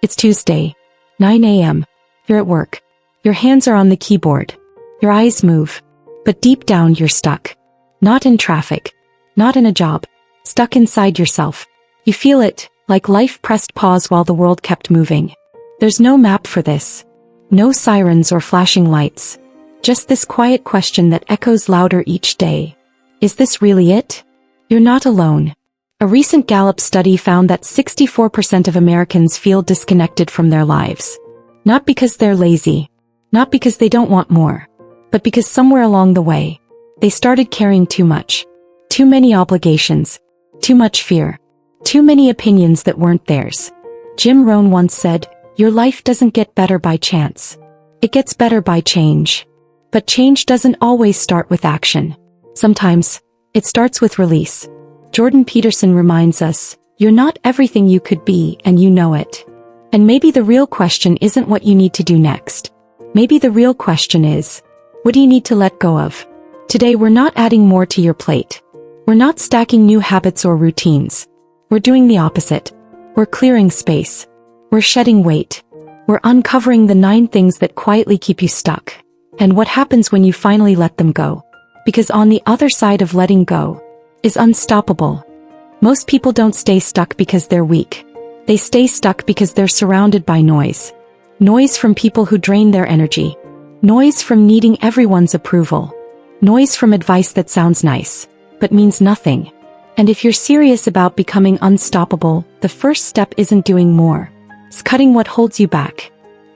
It's Tuesday, 9 a.m. You're at work. Your hands are on the keyboard. Your eyes move. But deep down you're stuck. Not in traffic. Not in a job. Stuck inside yourself. You feel it, like life pressed pause while the world kept moving. There's no map for this. No sirens or flashing lights. Just this quiet question that echoes louder each day. Is this really it? You're not alone. A recent Gallup study found that 64% of Americans feel disconnected from their lives. Not because they're lazy. Not because they don't want more. But because somewhere along the way, they started carrying too much. Too many obligations. Too much fear. Too many opinions that weren't theirs. Rohn once said, "Your life doesn't get better by chance. It gets better by change." But change doesn't always start with action. Sometimes, it starts with release. Jordan Peterson reminds us, you're not everything you could be and you know it. And maybe the real question isn't what you need to do next. Maybe the real question is, what do you need to let go of? Today we're not adding more to your plate. We're not stacking new habits or routines. We're doing the opposite. We're clearing space. We're shedding weight. We're uncovering the 9 things that quietly keep you stuck. And what happens when you finally let them go? Because on the other side of letting go is unstoppable. Most people don't stay stuck because they're weak. They stay stuck because they're surrounded by noise. Noise from people who drain their energy. Noise from needing everyone's approval. Noise from advice that sounds nice, but means nothing. And if you're serious about becoming unstoppable, the first step isn't doing more. It's cutting what holds you back.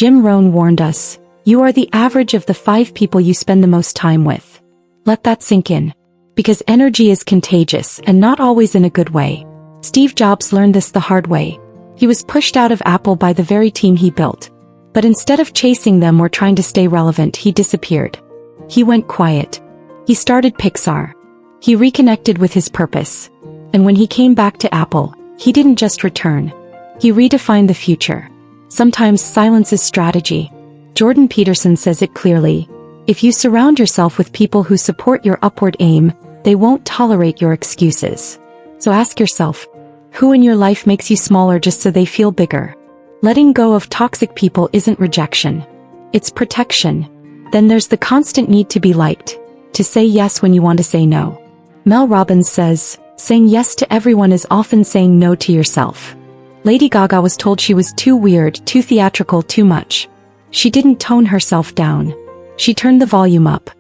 Rohn warned us, you are the average of the 5 people you spend the most time with. Let that sink in. Because energy is contagious and not always in a good way. Steve Jobs learned this the hard way. He was pushed out of Apple by the very team he built. But instead of chasing them or trying to stay relevant, he disappeared. He went quiet. He started Pixar. He reconnected with his purpose. And when he came back to Apple, he didn't just return. He redefined the future. Sometimes silence is strategy. Jordan Peterson says it clearly. If you surround yourself with people who support your upward aim, they won't tolerate your excuses. So ask yourself, who in your life makes you smaller just so they feel bigger? Letting go of toxic people isn't rejection. It's protection. Then there's the constant need to be liked. To say yes when you want to say no. Mel Robbins says, saying yes to everyone is often saying no to yourself. Lady Gaga was told she was too weird, too theatrical, too much. She didn't tone herself down. She turned the volume up.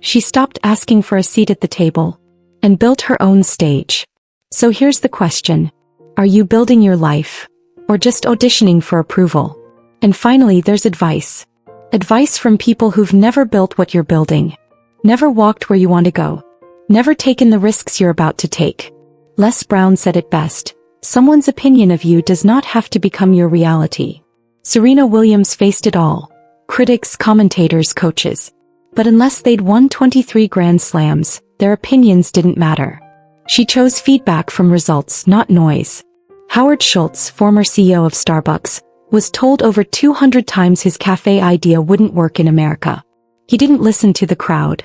She stopped asking for a seat at the table and built her own stage. So here's the question. Are you building your life or just auditioning for approval? And finally, there's advice. Advice from people who've never built what you're building. Never walked where you want to go. Never taken the risks you're about to take. Les Brown said it best. Someone's opinion of you does not have to become your reality. Serena Williams faced it all. Critics, commentators, coaches. But unless they'd won 23 Grand Slams, their opinions didn't matter. She chose feedback from results, not noise. Howard Schultz, former CEO of Starbucks, was told over 200 times his cafe idea wouldn't work in America. He didn't listen to the crowd.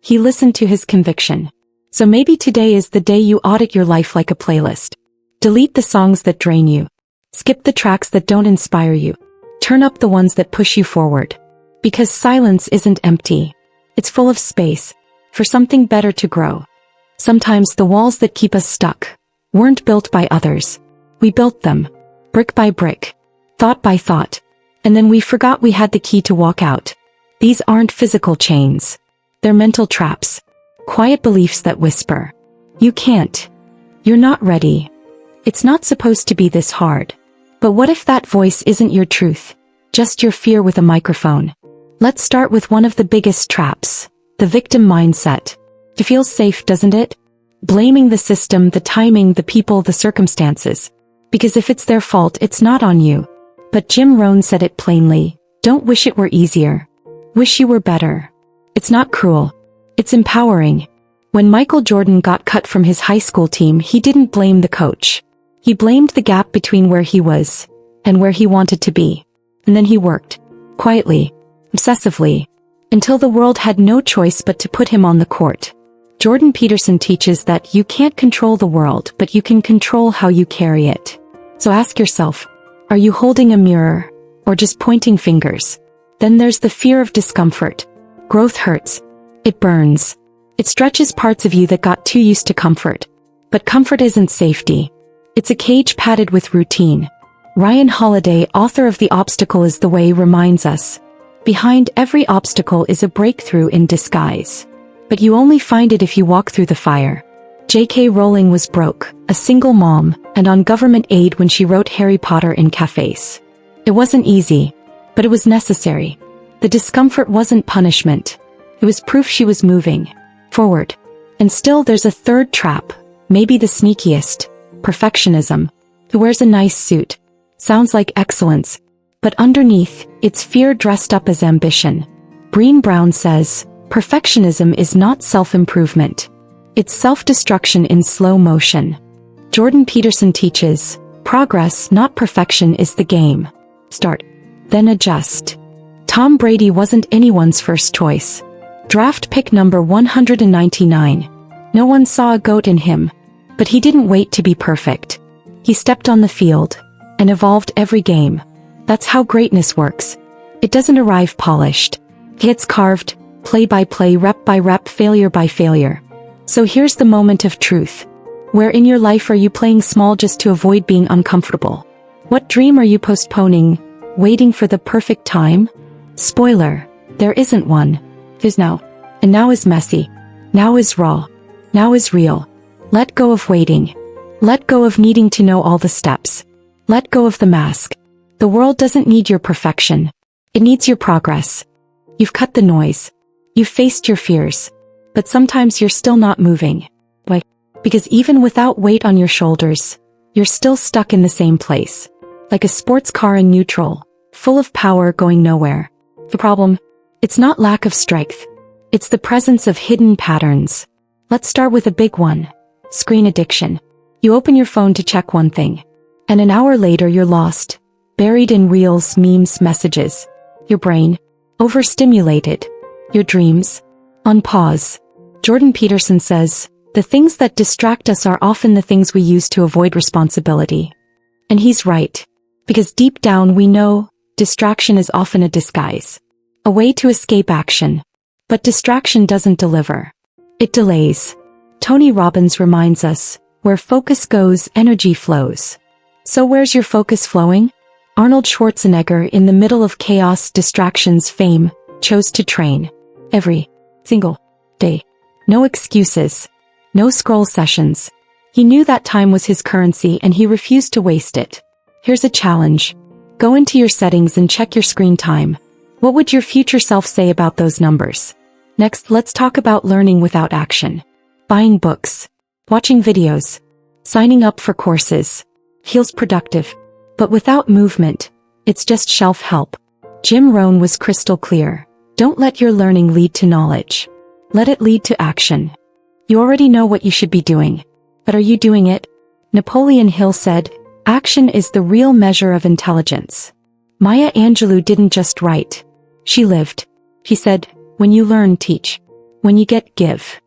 He listened to his conviction. So maybe today is the day you audit your life like a playlist. Delete the songs that drain you. Skip the tracks that don't inspire you. Turn up the ones that push you forward. Because silence isn't empty. It's full of space for something better to grow. Sometimes the walls that keep us stuck weren't built by others. We built them, brick by brick, thought by thought, and then we forgot we had the key to walk out. These aren't physical chains. They're mental traps. Quiet beliefs that whisper, you can't. You're not ready. It's not supposed to be this hard. But what if that voice isn't your truth? Just your fear with a microphone. Let's start with one of the biggest traps, the victim mindset. It feels safe, doesn't it? Blaming the system, the timing, the people, the circumstances. Because if it's their fault, it's not on you. But Rohn said it plainly. Don't wish it were easier. Wish you were better. It's not cruel. It's empowering. When Michael Jordan got cut from his high school team, he didn't blame the coach. He blamed the gap between where he was and where he wanted to be. And then he worked. Quietly. Obsessively. Until the world had no choice but to put him on the court. Jordan Peterson teaches that you can't control the world, but you can control how you carry it. So ask yourself, Are you holding a mirror? Or just pointing fingers? Then there's the fear of discomfort. Growth hurts. It burns. It stretches parts of you that got too used to comfort. But comfort isn't safety. It's a cage padded with routine. Ryan Holiday, author of The Obstacle is the Way, reminds us, behind every obstacle is a breakthrough in disguise. But you only find it if you walk through the fire. J.K. Rowling was broke, a single mom, and on government aid when she wrote Harry Potter in cafes. It wasn't easy, but it was necessary. The discomfort wasn't punishment. It was proof she was moving forward. And still there's a third trap, maybe the sneakiest, perfectionism. Who wears a nice suit? Sounds like excellence. But underneath, it's fear dressed up as ambition. Brené Brown says, perfectionism is not self-improvement. It's self-destruction in slow motion. Jordan Peterson teaches, progress, not perfection, is the game. Start, then adjust. Tom Brady wasn't anyone's first choice. Draft pick number 199. No one saw a GOAT in him. But he didn't wait to be perfect. He stepped on the field and evolved every game. That's how greatness works. It doesn't arrive polished. It gets carved, play by play, rep by rep, failure by failure. So here's the moment of truth. Where in your life are you playing small just to avoid being uncomfortable? What dream are you postponing, waiting for the perfect time? Spoiler, there isn't one. There's now. And now is messy. Now is raw. Now is real. Let go of waiting. Let go of needing to know all the steps. Let go of the mask. The world doesn't need your perfection. It needs your progress. You've cut the noise. You've faced your fears. But sometimes you're still not moving. Why? Because even without weight on your shoulders, you're still stuck in the same place. Like a sports car in neutral, full of power going nowhere. The problem? It's not lack of strength. It's the presence of hidden patterns. Let's start with a big one. Screen addiction. You open your phone to check one thing. And an hour later you're lost. Buried in reels, memes, messages. Your brain. Overstimulated. Your dreams. On pause. Jordan Peterson says, the things that distract us are often the things we use to avoid responsibility. And he's right. Because deep down we know, distraction is often a disguise. A way to escape action. But distraction doesn't deliver. It delays. Tony Robbins reminds us, where focus goes, energy flows. So where's your focus flowing? Arnold Schwarzenegger, in the middle of chaos, distractions, fame, chose to train. Every single day. No excuses. No scroll sessions. He knew that time was his currency and he refused to waste it. Here's a challenge. Go into your settings and check your screen time. What would your future self say about those numbers? Next, let's talk about learning without action. Buying books. Watching videos. Signing up for courses. Feels productive. But without movement, it's just shelf help. Jim Rohn was crystal clear. Don't let your learning lead to knowledge. Let it lead to action. You already know what you should be doing. But are you doing it? Napoleon Hill said, action is the real measure of intelligence. Maya Angelou didn't just write. She lived. She said, when you learn, teach. When you get, give.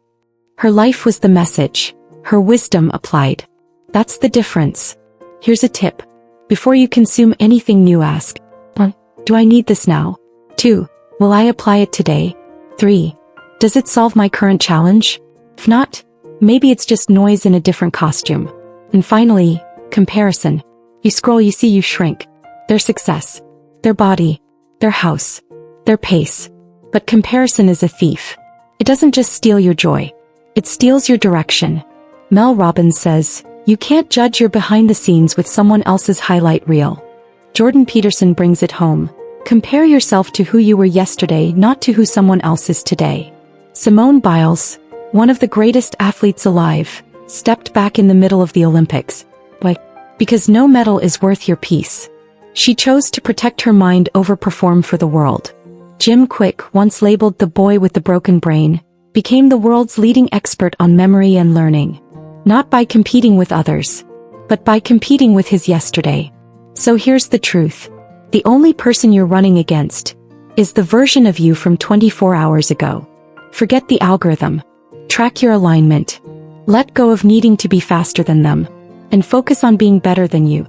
Her life was the message. Her wisdom applied. That's the difference. Here's a tip. Before you consume anything new, ask, 1. Do I need this now? 2. Will I apply it today? 3. Does it solve my current challenge? If not, maybe it's just noise in a different costume. And finally, comparison. You scroll, you see, you shrink. Their success. Their body. Their house. Their pace. But comparison is a thief. It doesn't just steal your joy. It steals your direction. Mel Robbins says, you can't judge your behind the scenes with someone else's highlight reel. Jordan Peterson brings it home. Compare yourself to who you were yesterday, not to who someone else is today. Simone Biles, one of the greatest athletes alive, stepped back in the middle of the Olympics. Why? Because no medal is worth your peace. She chose to protect her mind over perform for the world. Jim Kwik, once labeled the boy with the broken brain, became the world's leading expert on memory and learning. Not by competing with others, but by competing with his yesterday. So here's the truth. The only person you're running against is the version of you from 24 hours ago. Forget the algorithm. Track your alignment. Let go of needing to be faster than them. And focus on being better than you.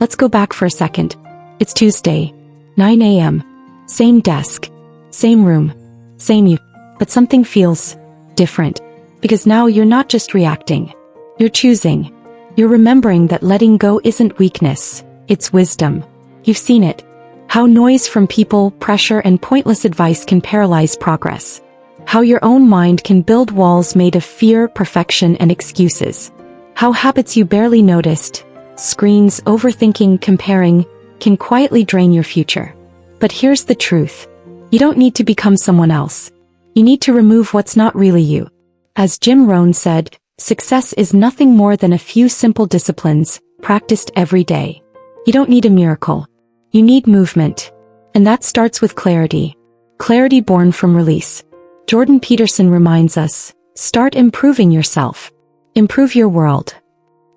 Let's go back for a second. It's Tuesday, 9 a.m. Same desk, same room, same you. But something feels different. Because now you're not just reacting. You're choosing. You're remembering that letting go isn't weakness, it's wisdom. You've seen it. How noise from people, pressure, and pointless advice can paralyze progress. How your own mind can build walls made of fear, perfection, and excuses. How habits you barely noticed, screens, overthinking, comparing, can quietly drain your future. But here's the truth. You don't need to become someone else. You need to remove what's not really you. As Rohn said, success is nothing more than a few simple disciplines, practiced every day. You don't need a miracle. You need movement. And that starts with clarity. Clarity born from release. Jordan Peterson reminds us, start improving yourself. Improve your world.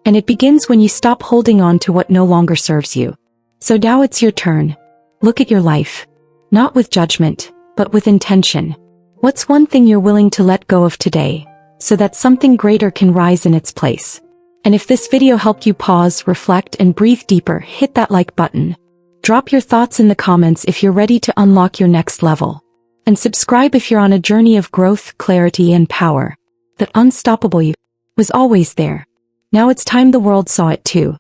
And it begins when you stop holding on to what no longer serves you. So now it's your turn. Look at your life. Not with judgment, but with intention. What's one thing you're willing to let go of today, so that something greater can rise in its place? And if this video helped you pause, reflect, and breathe deeper, hit that like button. Drop your thoughts in the comments if you're ready to unlock your next level. And subscribe if you're on a journey of growth, clarity, and power. That unstoppable you was always there. Now it's time the world saw it too.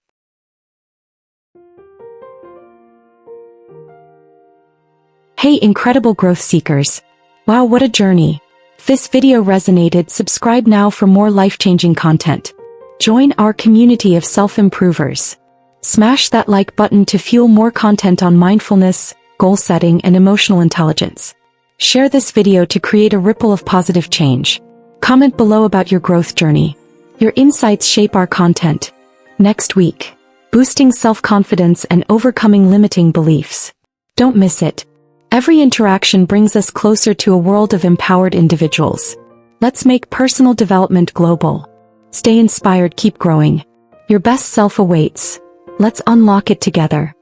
Hey, incredible growth seekers. Wow, what a journey. If this video resonated, subscribe now for more life-changing content. Join our community of self-improvers. Smash that like button to fuel more content on mindfulness, goal setting, and emotional intelligence. Share this video to create a ripple of positive change. Comment below about your growth journey. Your insights shape our content. Next week, boosting self-confidence and overcoming limiting beliefs. Don't miss it. Every interaction brings us closer to a world of empowered individuals. Let's make personal development global. Stay inspired, keep growing. Your best self awaits. Let's unlock it together.